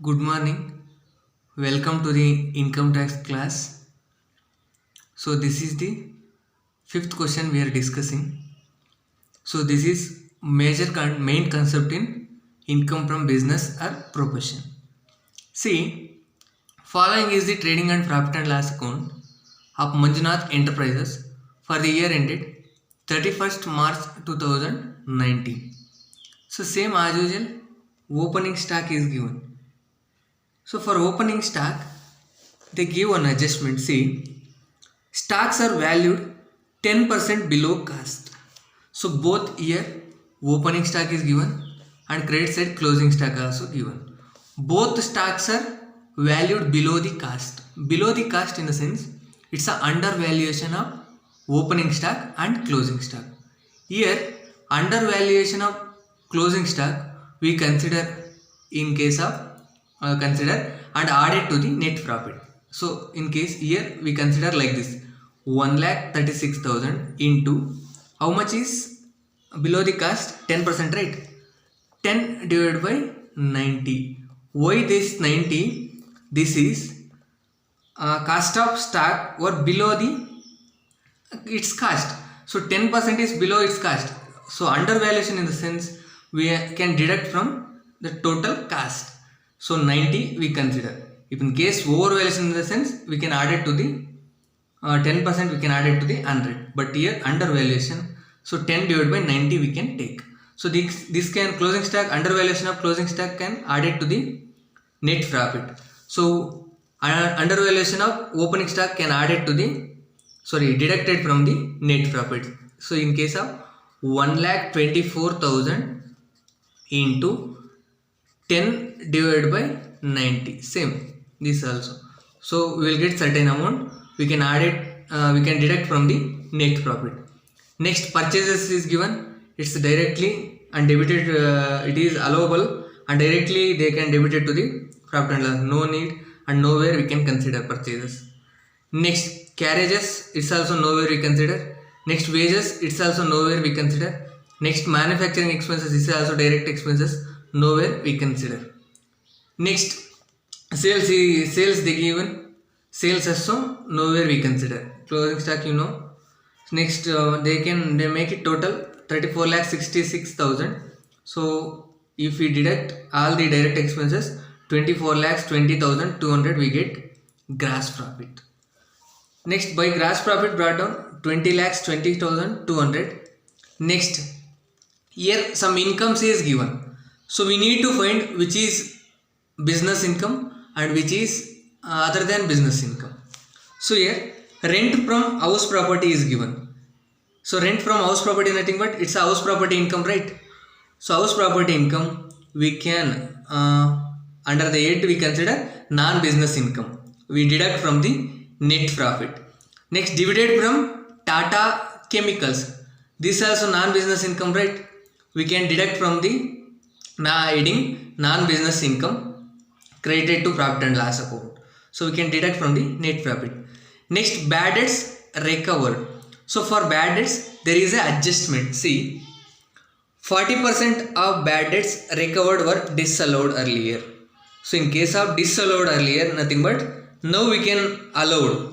Good morning. Welcome to the income tax class. So this is the fifth question we are discussing. So this is main concept in income from business or profession. See, following is the trading and profit and loss account of Manjunath Enterprises for the year ended 31st March 2019. So same as usual, opening stock is given. So for opening stock, they give an adjustment. See, stocks are valued 10% below cost. So both here opening stock is given and credit side closing stock also given. Both stocks are valued below the cost. Below the cost in the sense it's an undervaluation of opening stock and closing stock. Here undervaluation of closing stock we consider in case of consider and add it to the net profit. So in case here we consider like this 1,36,000 into how much is below the cost 10%, right? 10 divided by 90. Why this 90? This is cost of stock or below the its cost. So 10% is below its cost. So undervaluation in the sense we can deduct from the total cost. So 90 we consider. If in case overvaluation in the sense we can add it to the 10% we can add it to the 100. But here undervaluation. So 10 divided by 90 we can take. So this can closing stock undervaluation of closing stock can add it to the net profit. So undervaluation of opening stock can add it to the deducted from the net profit. So in case of 1,24,000 into 10 divided by 90, same this also. So we will get certain amount, we can add it, we can deduct from the net profit. Next purchases is given, it's directly and debited, it is allowable and directly they can debit it to the profit and loss. No need and nowhere we can consider purchases. Next carriages, it's also nowhere we consider. Next wages, it's also nowhere we consider. Next manufacturing expenses, this is also direct expenses, nowhere we consider. Next sales they given, sales also nowhere we consider. Closing stock Next they make it total 34,66,000. So if we deduct all the direct expenses 24,20,200 we get gross profit. Next by gross profit brought down 20,20,200. Next here some incomes is given. So we need to find which is business income and which is other than business income. So here rent from house property is given. So rent from house property nothing but it's a house property income, right? So house property income we can under the 8 we consider non-business income. We deduct from the net profit. Next dividend from Tata Chemicals. This is also non-business income, right? We can deduct from the heading non-business income credited to profit and loss account. So we can deduct from the net profit. Next bad debts recovered. So for bad debts there is a adjustment. See 40% of bad debts recovered were disallowed earlier. So in case of disallowed earlier nothing but now we can allow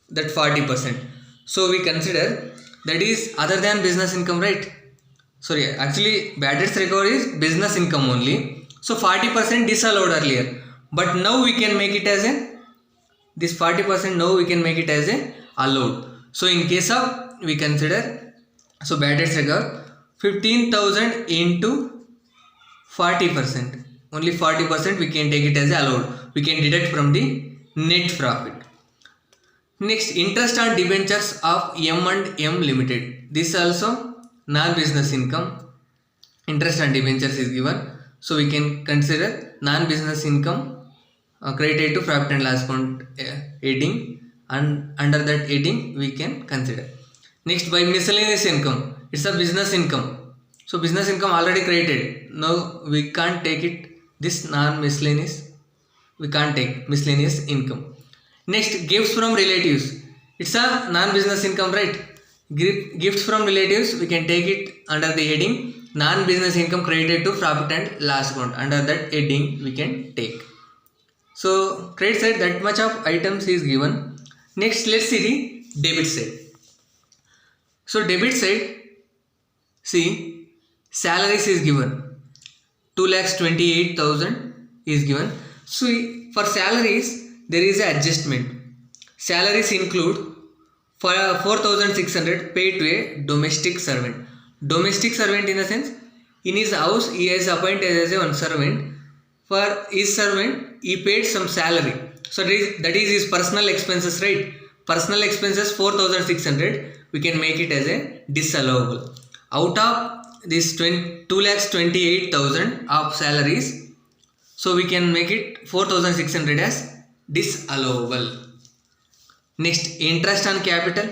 that 40%. So we consider that is other than business income, right? Actually bad debts recovery is business income only. So 40% disallowed earlier. But now we can make it as this 40% now we can make it as allowed. So in case of we consider bad debts recovery 15,000 into 40%. Only 40% we can take it as allowed. We can deduct from the net profit. Next interest on debentures of M&M Limited. This also non-business income. Interest on debentures is given. So we can consider non-business income credited to profit and loss account heading, and under that heading we can consider. Next by miscellaneous income, it's a business income. So business income already credited. Now we can't take it this non-miscellaneous. We can't take miscellaneous income. Next gifts from relatives. It's a non-business income, right? Gifts from relatives we can take it under the heading non-business income credited to profit and loss account. Under that heading we can take. So credit side, that much of items is given. Next let's see the debit side. So debit side, see, salaries is given 2,28,000 is given. So for salaries there is a adjustment. Salaries include 4,600 paid to a domestic servant. Domestic servant in the sense, in his house he is appointed as a one servant. For his servant he paid some salary. So that is his personal expenses, right? Personal expenses 4,600, we can make it as a disallowable. Out of this 2,28,000 of salaries, so we can make it 4,600 as disallowable. Next, interest on capital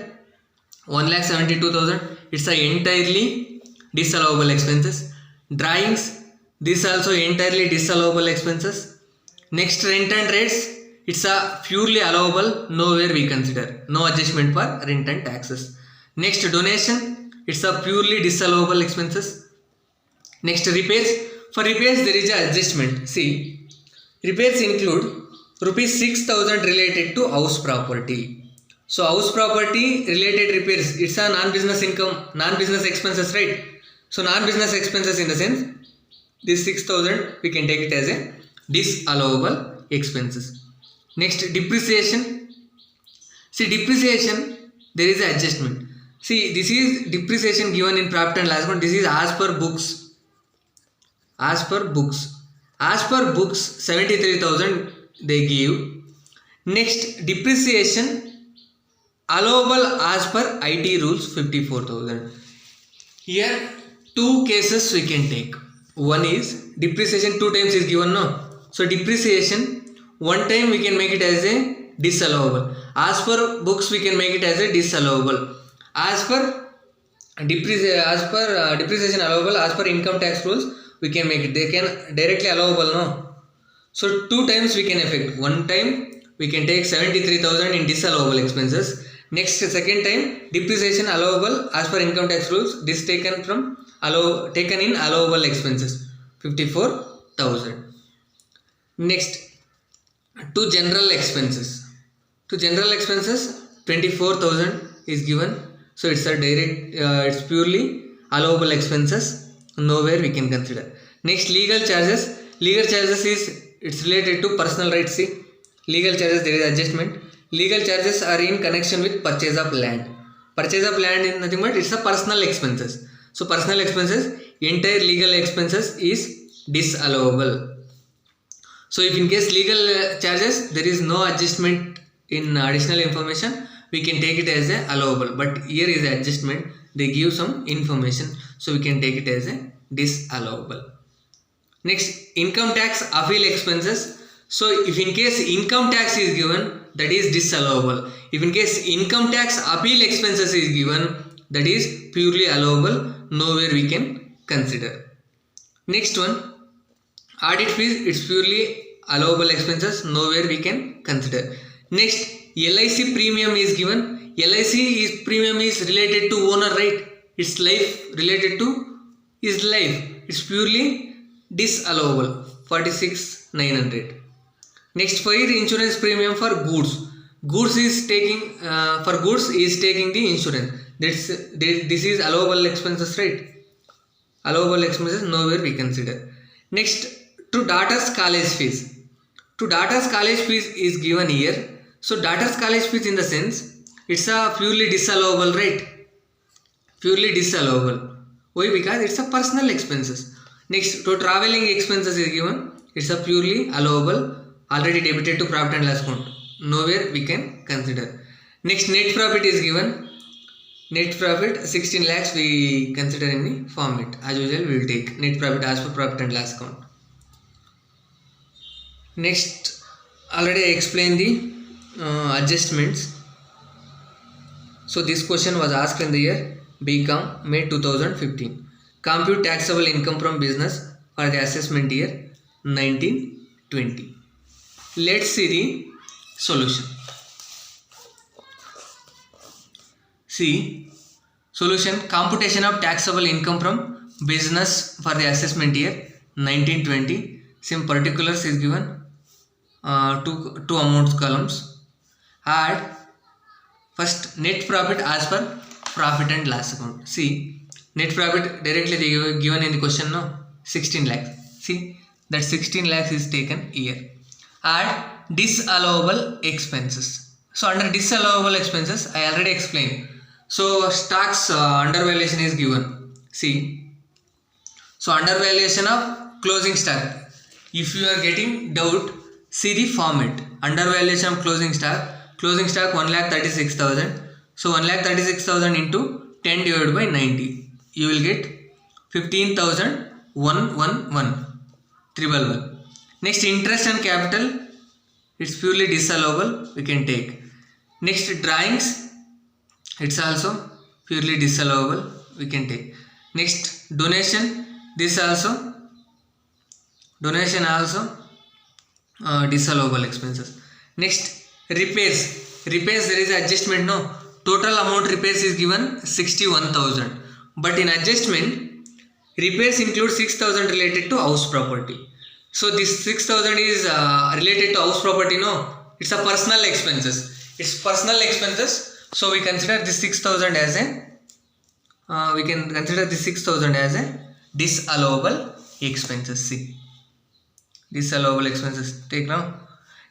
1,72,000, it's a entirely disallowable expenses. Drawings, this also entirely disallowable expenses. Next, rent and rates, it's a purely allowable, nowhere we consider, no adjustment for rent and taxes. Next, donation, it's a purely disallowable expenses. Next, repairs, for repairs there is a adjustment. See, repairs include rupees 6,000 related to house property. So house property related repairs, it's a non-business income, non-business expenses, right? So non-business expenses in the sense, this 6,000 we can take it as a disallowable expenses. Next, depreciation. See, depreciation there is a adjustment. See, this is depreciation given in profit and loss account. This is as per books. As per books 73,000 they give. Next, depreciation allowable as per IT rules 54,000. Here two cases we can take. One is depreciation 2 times is given, no? So depreciation 1 time we can make it as a disallowable. As per books we can make it as a disallowable. As per depreciation allowable, as per income tax rules we can make it, they can directly allowable, no? So 2 times we can effect. 1 time we can take 73,000 in disallowable expenses. Next, second time depreciation allowable as per income tax rules, this taken in allowable expenses 54,000. Next, to general expenses. To general expenses 24,000 is given. So it's a direct, it's purely allowable expenses, nowhere we can consider. Next, legal charges. Legal charges is, it's related to personal rights. See, legal charges there is adjustment. Legal charges are in connection with purchase of land. Purchase of land is nothing but it's a personal expenses. So personal expenses, entire legal expenses is disallowable. So if in case legal charges there is no adjustment in additional information, we can take it as a allowable. But here is the adjustment, they give some information, so we can take it as a disallowable. Next, income tax appeal expenses. So if in case income tax is given, that is disallowable. If in case income tax appeal expenses is given, that is purely allowable, nowhere we can consider. Next one, audit fees, it's purely allowable expenses, nowhere we can consider. Next, LIC premium is given. LIC premium is related to owner, right? It's life, related to his life, it's purely disallowable, 46,900. Next, fire insurance premium for goods. Goods is taking for goods is taking the insurance. This is allowable expenses, right? Allowable expenses, nowhere we consider. Next, to daughter's college fees. To daughter's college fees is given here. So daughter's college fees in the sense, it's a purely disallowable, right? Purely disallowable. Why? Because it's a personal expenses. Next, to traveling expenses is given. It's a purely allowable, already debited to profit and loss account, nowhere we can consider. Next, net profit is given. Net profit 16 lakhs we consider in the format. As usual we will take net profit as per profit and loss account. Next, already I explained the adjustments. So this question was asked in the year BCom May 2015. Compute taxable income from business for the assessment year 1920. Let's see the solution. See, solution, computation of taxable income from business for the assessment year 1920. Some particulars is given. two amounts columns. Add first net profit as per profit and loss account. See, net profit directly they given in the question, no, 16 lakhs. See, that 16 lakhs is taken here. Add disallowable expenses. So under disallowable expenses, I already explained. So stocks undervaluation is given. See, so undervaluation of closing stock. If you are getting doubt, see the format. Undervaluation of closing stock 1,36,000. So 1,36,000 into 10 divided by 90. You will get 15,111. Next, interest and capital. It's purely disallowable. We can take. Next, drawings. It's also purely disallowable. We can take. Next, donation. This also. Donation also disallowable expenses. Next, repairs. Repairs, there is adjustment, no. Total amount repairs is given 61,000. But in adjustment, repairs include 6,000 related to house property. So this 6,000 is related to house property, no. It's a personal expenses. It's personal expenses. So we consider this 6,000 as a disallowable expenses. See, disallowable expenses. Take now.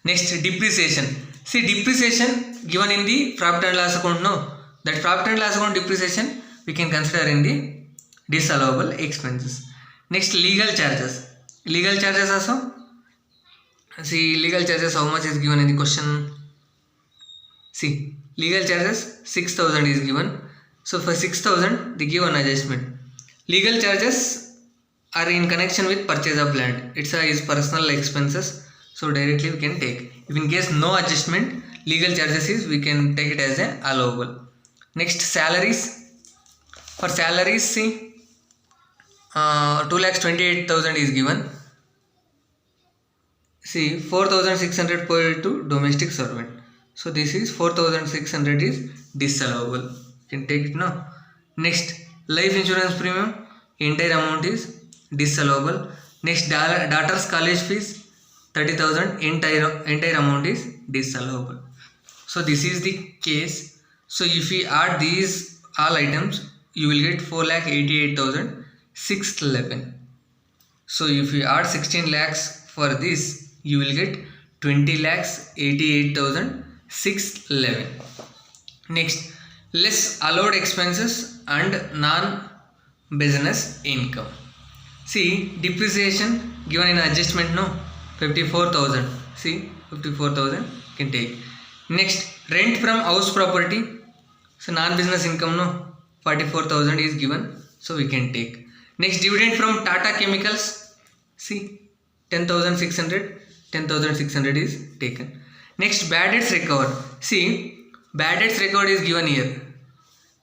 Next, depreciation. See, depreciation given in the profit and loss account, no. That profit and loss account depreciation we can consider in the disallowable expenses. Next, legal charges. Legal charges also. See, legal charges, how much is given in the question? See, legal charges 6,000 is given. So for 6,000 they give an adjustment. Legal charges are in connection with purchase of land. It's is personal expenses. So directly we can take. If in case no adjustment, legal charges is, we can take it as a allowable. Next, salaries. For salaries, see, 2,28,000 is given. See, 4,600 paid to domestic servant. So this is 4,600 is disallowable. You can take it now. Next, life insurance premium, entire amount is disallowable. Next, daughter's college fees, 30,000, entire amount is disallowable. So this is the case. So if we add these all items, you will get 4,88,611. So if we add 16 lakhs for this, you will get 20,88,611. Next, less allowed expenses and non-business income. See, depreciation given in adjustment, no, 54,000. See, 54,000 can take. Next, rent from house property. So non-business income, no, 44,000 is given. So we can take. Next, dividend from Tata Chemicals. See, 10,600. 10,600 is taken. Next, bad debts recovered. See, bad debts recovered is given here.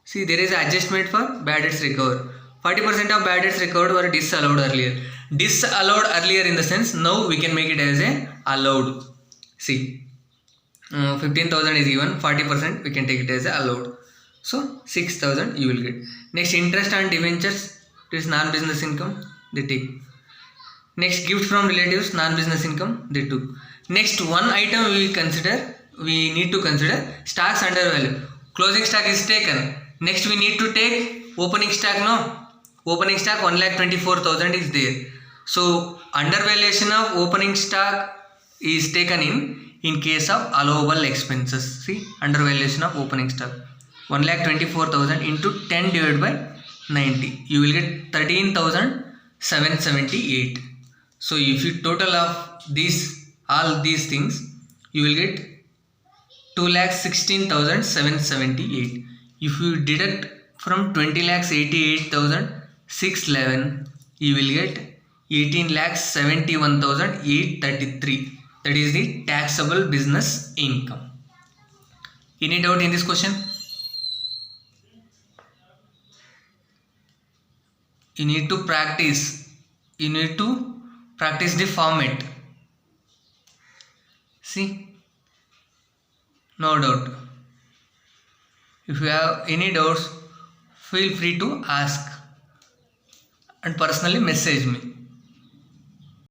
See, there is adjustment for bad debts recovered. 40% of bad debts recovered were disallowed earlier. Disallowed earlier in the sense, now we can make it as a allowed. See, 15,000 is given, 40% we can take it as a allowed. So 6,000 you will get. Next, interest and debentures, it is non-business income, they take. Next, gift from relatives, non-business income, they took. Next, one item we need to consider stocks under value. Closing stock is taken. Next, we need to take opening stock, no. Opening stock 1,24,000 is there. So undervaluation of opening stock is taken in case of allowable expenses. See, undervaluation of opening stock 1,24,000 into 10 divided by 90. You will get 13,778. So if you total of all these things, you will get 2,16,778. If you deduct from 20,88,611, you will get 18,71,833. That is the taxable business income. Any doubt in this question? You need to practice. You need to practice the format. See, no doubt. If you have any doubts, feel free to ask and personally message me.